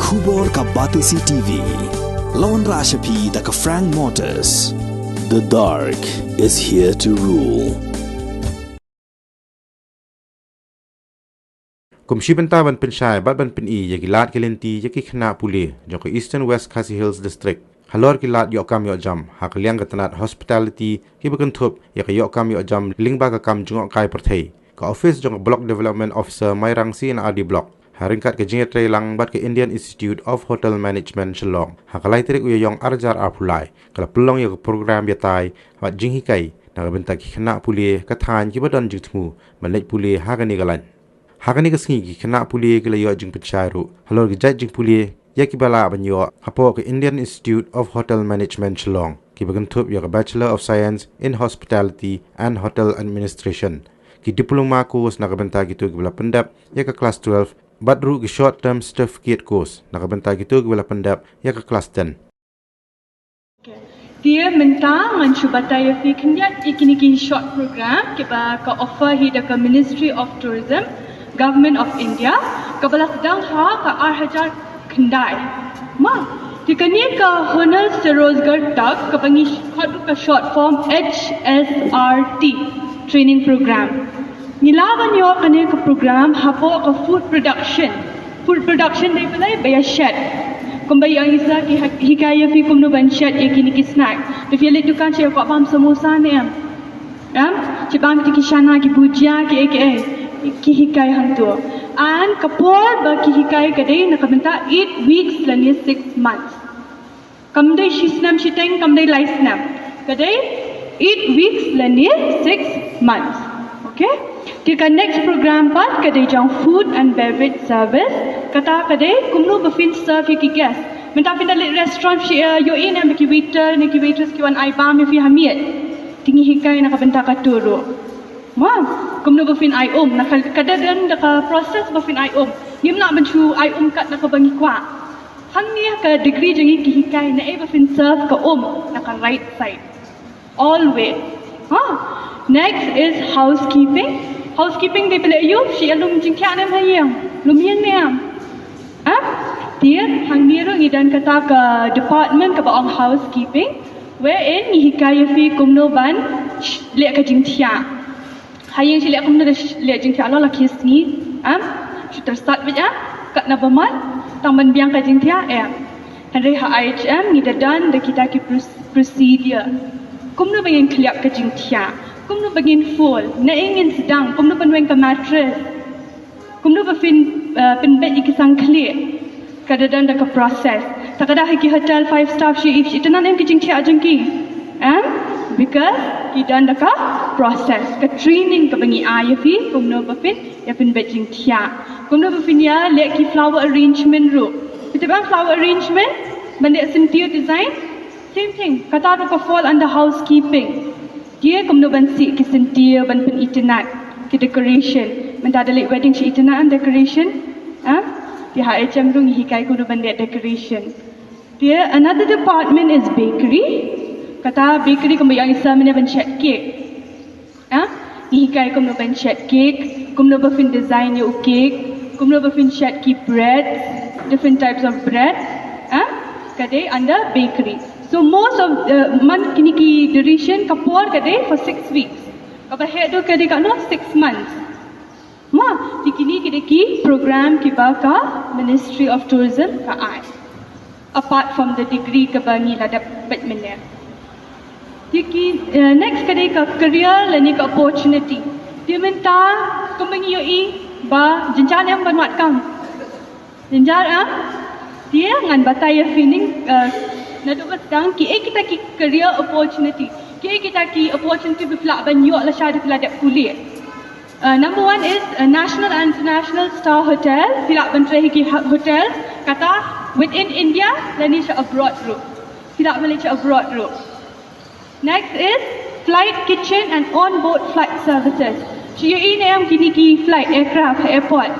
Khubor ka Batisi TV. Lawan Rashapi da ka Frank Motors. The dark is here to rule. Kumshi benta ban penshai bat ban pen I yaki lat kelenti yaki Khynnah Pule joko Eastern West Khasi Hills District. Halor ki lat Wadkam jam hak liang ketanat hospitality ki bekentup yaki Wadkam jam lingba ka kam Jinghikai perthai. Ka Ophis joko Block Development Officer Mairang si na adi block. Haringkat ke Jinghikai lang bat ke Indian Institute of Hotel Management Shillong. Hakalai terik uyayong arjar Pule. Kala pelong yo program yatai wat Jinghikai na benta ki Khynnah Pule kathan ki badon jitmu manaj Pule hakani galan. Hakani kesengi ki Khynnah Pule ke layo jing pencaru. Halor ki jaj jing Pule ya ki bala banyo hapo ke Indian Institute of Hotel Management Shillong. Ki begentup ya ke Bachelor of Science in Hospitality and Hotel Administration. Ki diploma course na benta gitu ki bala pendap ya ke kelas 12. Badru ki short term certificate course na benta gitu ki bala pendap ya ke kelas 10. Dia minta mencuba ya fikirnya ikini ki short program ke ba ka offer hi da ka Ministry of Tourism Government of India kabala sedang ha ka 8000 kendai ma dikani ka Honor Serozgar tak ka bangi ka short form HSRT training program nilawan yo kane ka program hapo ka food production dai pelai baya shed kumbai ang isa ki hikaya fi kumno ban shed ikini ki snack to fi le dukan che ko bam samosa ne am che bam ki shana ki bujia ki aka Jinghikai hantu. And kapor ba Jinghikai kadai nakabenta 8 weeks lani 6 months. Kamdai shisnam shiteng kamdai laisnam. Kadai 8 weeks lani 6 months. Okay? Tika next program pat kadai jang food and beverage service. Kata kadai kumno bafin serve ki guest. Menta pinda restaurant yo in am ki waiter ni ki waitress ki wan ai bam fi hamiet. Jinghikai nakabenta katuro. Mam, kumno bafin ai nak kadadan ka process bafin ai Nim nak bencu ai kat nak bangi kwa. Hang ni ka degree jangi Jinghikai na bafin serve ka nak right side. Always. Next is housekeeping. Housekeeping de pele yo si alum jingkya nam hayang. Lumian ne Dia hang ni ro ngidan kata ka department ka baong housekeeping wherein Jinghikai fi kumno ban le ka jingtia. Hayang sila akong nalilya jing tiya Allah lakis ni shooter start with kat na baman tangman biang ka jing tiya Henry ha IHM ni dadan da kita ki procedure kumno bangin kliap ka jing tiya kumno bangin full na ingin sedang kumno panweng ka mattress kumno bafin penbed ikisang clear kadadan da ka process takada ki hotel 5 star shi if itanan em ki jing tiya jing ki because kita ndaka process ka training ka bangi ayafi kumno bafin ya pin bejing tia kumno bafin ya le ki flower arrangement ro kita bang flower arrangement bande interior design same thing kata ro ka fall under housekeeping dia kumno ban si ki interior ban pin itinat ki decoration menta dalik wedding si itinat and decoration dia HM ro Jinghikai kumno ban decoration dia another department is bakery kata bakery kumno yang isa mene ban shed cake Jinghikai kumno ban shed cake kumno bafin design yo cake kumno bafin shed ki bread different types of bread kade under bakery so most of month kini ki duration kapor kade for 6 weeks kaba head do kade ka no 6 months kini kide ki program ki ba ka Ministry of Tourism ka ai apart from the degree ka bangi ladap bet mene next kadai ka career lani ka opportunity dia minta kumbangi yo ba jenjar yang ban Wadkam jenjar dia ngan bataya feeling na do sedang ki kita ki career opportunity kita ki opportunity bifla ban yo la syad fila dak kuliah number 1 is national and international star hotel fila ban trehi ki hotel kata within India lani sya abroad ro fila Malaysia abroad ro. Next is flight kitchen and on-board flight services. Siya ini yang kini ki flight aircraft airport.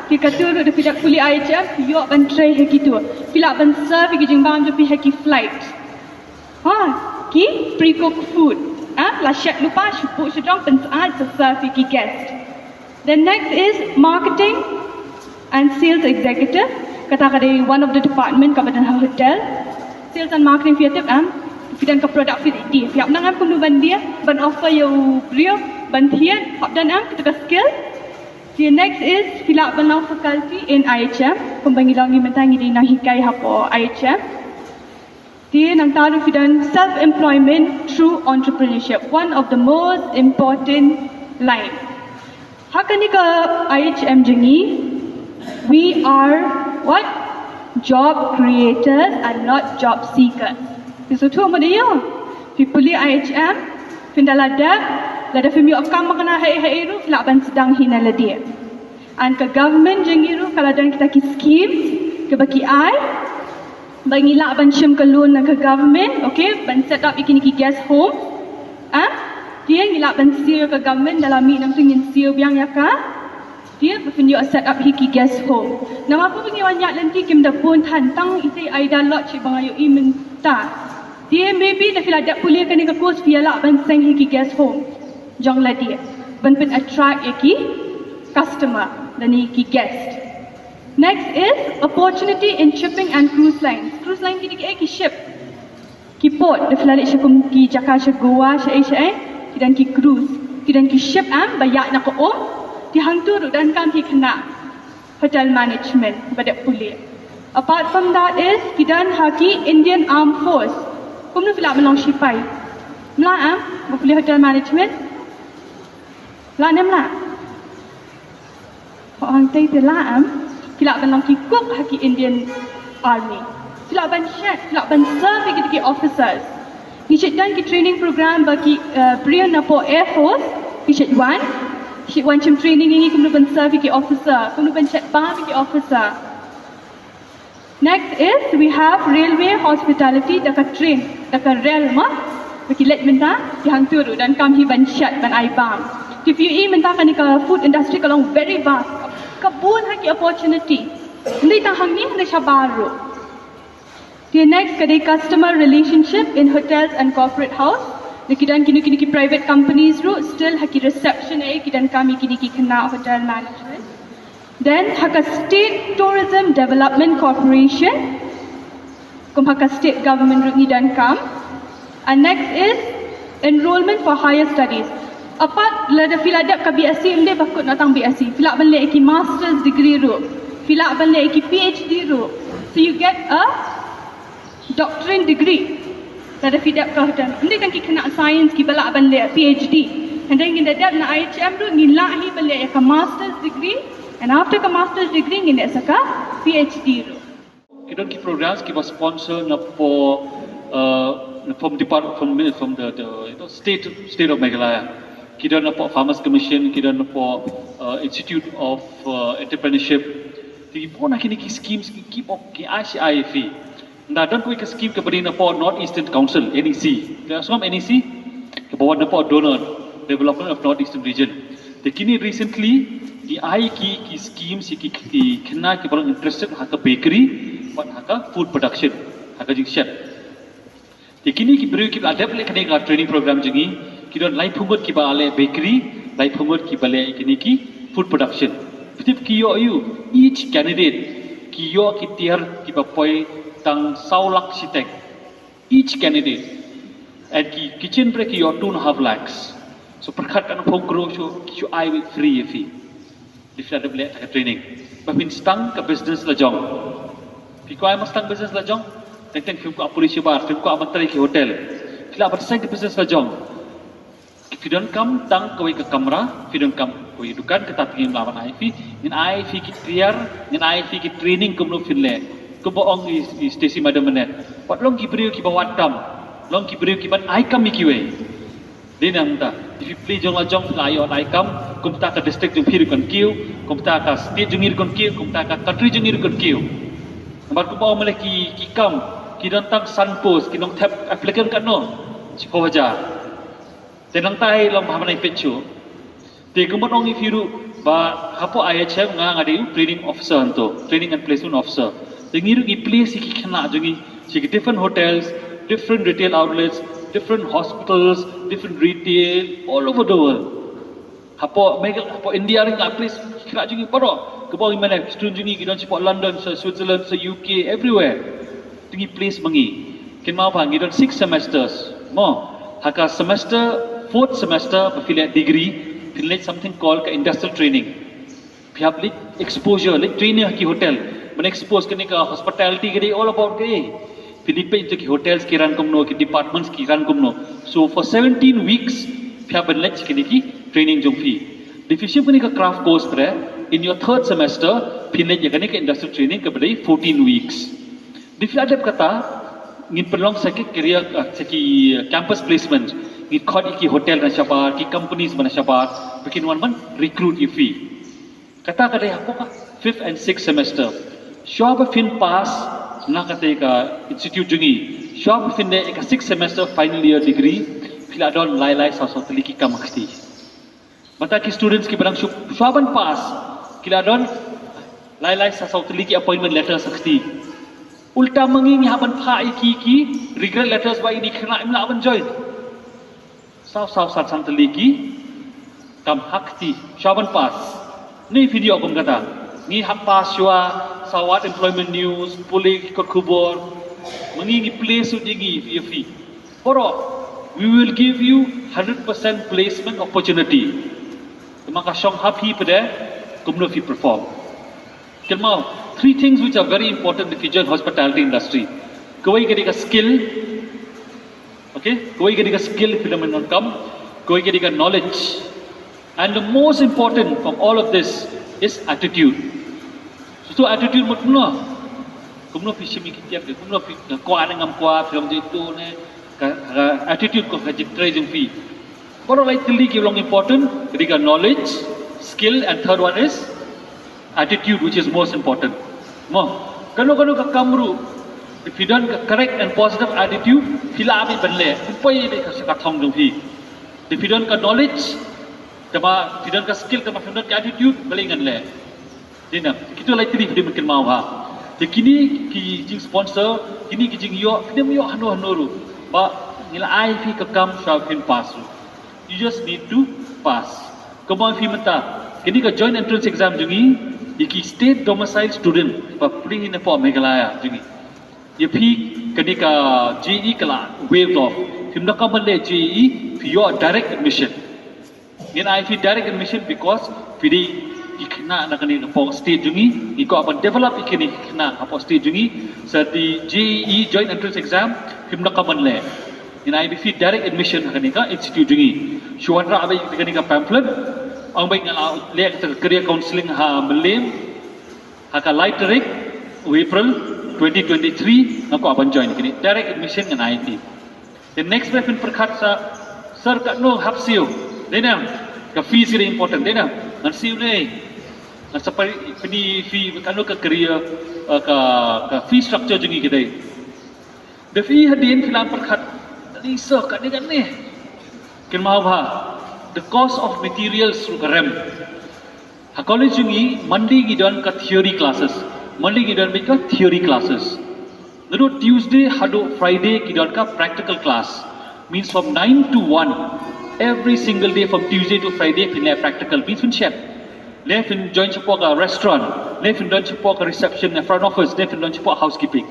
Kita tu ada tidak kuli aja, yo ban tray gitu. Bila ban serve ki jingbang jo pi ki flight. Ki pre-cooked food. La chef lupa shupu sedang ban saat serve ki guest. The next is marketing and sales executive. kata kadai one of the department ka badan hotel sales and marketing fiat fidan ka product fit di fiap nang kum ban dia ban offer you brio ban thian hop dan kita skill. The next is filak ban faculty in IHM pembangilang ni mentangi di Jinghikai hapo IHM. Dia nang taruh fidan self-employment through entrepreneurship, one of the most important line. Hakani ka IHM Jingi, we are what? Job creators and not job seekers. So tu apa dia? Pule IHM, findalada, lada fimi Wadkam makna hai ru filak ban sedang hinala dia. And ke government Jingi ru kalau dan kita ki scheme ke bagi ai bangila ban shim ke loan ke government, okay, ban set up ikini ki guest home. Dia ngilak ban sio ke government dalam mi nang tungin sio biang yaka. Dia berfindio set up hiki guest home. Nama apa punya banyak nanti kim da pun tantang ite aida lot cik bangayo imenta. Dia maybe dah fila dak Pule kan ke course fiala ban seng hiki guest home. Jong la dia. Ban pen attract yaki customer dan hiki guest. Next is opportunity in shipping and cruise lines. Cruise line kini ki ship. Ki port, dah fila lek syakum ki Jakarta Goa syai dan ki cruise, dan ki ship bayak nak di hang turu dan kam ki Khynnah hotel management pada Pule. Apart from that is kidan haki Indian Armed Force. Kumnu fila melong shipai. Mla Pule hotel management. La nem la. Hang tai te la fila melong ki cook haki Indian Army. Fila ban chef, fila ban serve ki officers. Kisah dan ki training program bagi Brian Napo Air Force, kisah one cem training ini kemudian ban serve ki officer, kemudian ban chat bar ki officer. Next is we have railway hospitality dekat train, dekat rail mah, bagi let minta di hang turu dan kami ban chat ban aibam. If you minta kan ke food industry kalau very vast, kebun haki opportunity. Nanti tang hang ni hendak baru. The next kadai customer relationship in hotels and corporate house. Kidan kini ki private companies ru still haki reception kidan kami kini ki Khynnah hotel management. Then haka state tourism development corporation. Kum haka state government ru ni dan kam. And next is enrollment for higher studies. Apart lada filadap ka BSc mde bakut natang BSc. Filak ban le ki master's degree ru. Filak ban le ki PhD ru. So you get a doctorate degree. Tada fidap kau dan ini kan kita kena science ki balak balik PhD. And then kita dap na IHM tu ngilahi balik ka master's degree and after ka master's degree kita saka PhD tu. Kita ki programs ki sponsor na for from department from the state of Meghalaya. Kita na for Farmers Commission, kita na for Institute of Entrepreneurship. Di pun nak kini ki schemes ki ki ICIF. Nah, dan kui ke scheme ke beri napa North Eastern Council NEC. Dia semua NEC ke bawah napa donor development of North Eastern region. Tapi kini recently di ai ki scheme si ki Khynnah ke baru interested haka bakery, buat haka food production, haka jing chef. Tapi kini ki beri ki ada boleh kena ka training program jengi, ki don lai phungut ki ba ale bakery, lai phungut ki bale kini ki food production. Tip ki you each candidate ki yo ki tiar ki ba poi tang saulak sitek each candidate and ki kitchen break your 2.5 lakhs so perkhat kan phongro so I with free fee if ada boleh tak training but mean stang ke business la jong pi ko ai stang business la jong teng film ko polisi bar film ko amatari ki hotel kila bersai ke business la jong fidon kam tang ko ke kamera fidon kam ko dukan ketat ngin lawan IF ngin IF ki tiar ngin IF ki training kumno finle kuboong stasi madam menet. Pat long kibrio ki Wadkam, long kibrio ki ban aikam mikiwe. Din ang ta. If you play jong la jong layo aikam, kumta ka district jong pir kon kiu, kumta ka state jong ir kon kiu, kumta ka country jong ir kon kiu. Nambar kuboong mele ki kam, ki don tang sun post, ki dong tap applicant kan no. Sipo waja. Tenang tai long pamanai pechu. Te kumot ong ifiru ba hapo IHM nga ngadi training officer anto, training and placement officer. Dengiru ki place ki Khynnah jongi siki different hotels, different retail outlets, different hospitals, different retail all over the world. Hapo India ring la place kira jungi paro. Kebau mana student jungi kita support London, Switzerland, UK, everywhere. Jungi place mangi. Kin mau bang kita 6 semesters. Mo haka semester 4th semester berfilet degree, filet something called industrial training. Pihak lit exposure, lit training ki hotel. Men expose kene ka hospitality ke all about ke. Philippines ki hotels ki ran kumno, ki departments ki ran kumno. So for 17 weeks pihak ben let kene ki training jong fi. Division kene ka craft course pre in your 3rd semester filet kene ka industrial training ke bedai 14 weeks. Division adap kata ngin perlong sakit career saki campus placement ngin khod ki hotel na shabar ki companies mana shabar bikin one recruit you fee kata kada apa ka 5th and 6th semester shop fin pass na kata ka institute jungi shop fin de ka 6th semester final year degree fila don lai sa teliki ka maksti mata ki students ki barang shopan pass kila don lai sa teliki appointment letter saksti ulta mengingi haban pha iki regret letters ba ini kena imla aban join saw sat santeliki kam hakti shaban pass ni video kom kata ni hak pass jua sawat employment news Pule kot khubor mengingi place udigi fi poro we will give you 100% placement opportunity maka shong happy pada kumno fi perform kelmau 3 things which are very important in the hospitality industry. Kawai ka skill, okay? Kawai ka skill phenomenon come. Kawai ka knowledge, and the most important from all of this is attitude. So attitude mo kumno fishimi kitiak de kumno ko anangam ko film itu ne attitude ko hajitrai jeng fi. What are like the long important? Ka knowledge, skill, and third one is attitude, which is most important. Mo, kalau ka kamru, if you don't correct and positive attitude, hila abi benle, upay be ka sakathong jong hi. If you don't ka knowledge, kama if you don't ka skill, kama if you don't ka attitude, balingan le. Dina, kita like tadi dia mungkin mau ha. Kini ki jing sponsor, kini ki jing yo, film yo hanu ba nila ai fi ka kam shau fin pasu. You just need to pass. Kamu fi mata, kini ka joint entrance exam jungi. Iki state domicile student papri in for Meghalaya jungi. Yepi ketika GE kala waived off. Himna kamale GE for your direct admission. Then I feel direct admission because pidi ikna nakani for state jungi. Iko apan develop ikini ikna apa state jungi. So the GE joint entrance exam himna kamale. Then I feel direct admission nakani ka institute jungi. Shuandra abai nakani ka pamphlet. Ang baik ngala lihat career counseling ha melim haka light direct April 2023 aku akan join kini direct admission dengan IT. The next step in perkat sa sir kat no hapsiu denam ka fees very important denam ngan siu ni ngan sampai peni fee kanu ka career ka fee structure jungi kita. The fee hadin filan perkat ni sir kat ni kin mau ba the cost of materials through rem. Ha college jungi Monday gidan ka theory classes. Monday gidan ka theory classes. Lalu Tuesday hado Friday gidan ka practical class. Means from 9 to 1 every single day from Tuesday to Friday fin practical means fin chef. Le fin join support a restaurant, le fin join support a reception and front office, le fin join support housekeeping.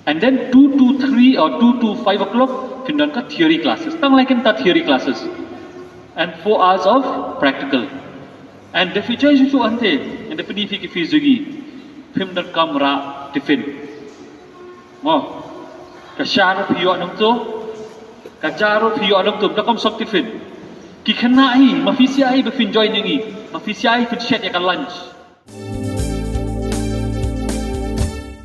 And then 2 to 3 or 2 to 5 o'clock fin join ka theory classes. Tang like in ta theory classes. And 4 hours of practical. And the future is so ante, and the penny ki fees jugi, film.com ra tiffin. Mo, kasharo piyo anong to, kajaro piyo anong to, nakom sok tiffin. Ki Khynnah hi, mafisya hi befin join yung hi, mafisya hi fin shed ya ka lunch.